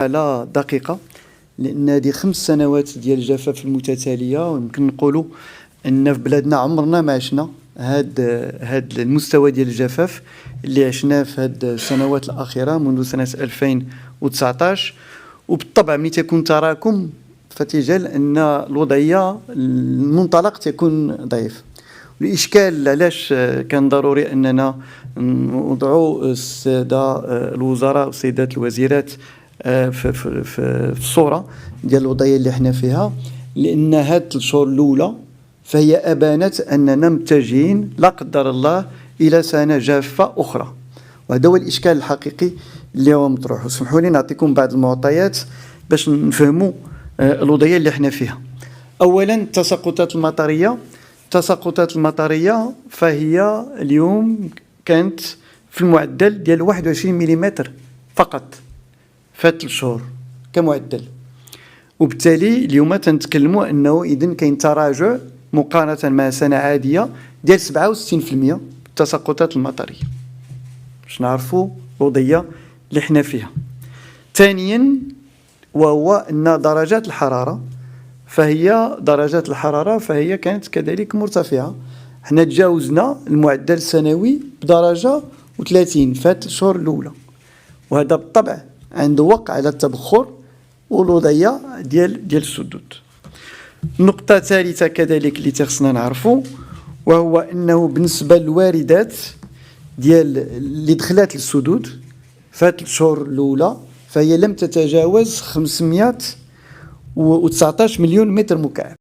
على دقيقة، لأن هذه 5 سنوات ديال الجفاف المتتالية، ويمكن نقولوا أن في بلادنا عمرنا ما عشنا هاد المستوى ديال الجفاف اللي عشناه في هاد السنوات الأخيرة منذ سنة 2019. وبالطبع ملي تكون تراكم فتجعل أن الوضعية المنطلق تكون ضعيف. الإشكال علاش كان ضروري أننا نوضعوا السادة الوزراء والسيدات الوزيرات في الصورة ديال الوضعية اللي احنا فيها، لأن هاد الشهور الأولى فهي أبانت أننا متجهين لا قدر الله إلى سنة جافة أخرى، وهذا هو الإشكال الحقيقي اللي هو مطروح. وسمحوا لي نعطيكم بعض المعطيات باش نفهموا الوضعية اللي احنا فيها. أولا التساقطات المطرية فهي اليوم كانت في المعدل ديال 21 ملم فقط فات الشهور كمعدل، وبالتالي اليوم تنتكلموا أنه إذن كاين تراجع مقارنة مع سنة عادية ديال 67% التساقطات المطرية، باش نعرفوا الوضعية اللي احنا فيها. ثانيا وهو أن درجات الحرارة فهي كانت كذلك مرتفعة. احنا تجاوزنا المعدل السنوي بدرجة و30 فات الشهور الأولى، وهذا بالطبع عنده وقع على التبخر والوضعية ديال السدود. النقطة الثالثة كذلك اللي تخصنا نعرفو وهو أنه بالنسبة للواردات ديال اللي دخلات للسدود فات الشهور الأولى فهي لم تتجاوز 519 مليون متر مكعب.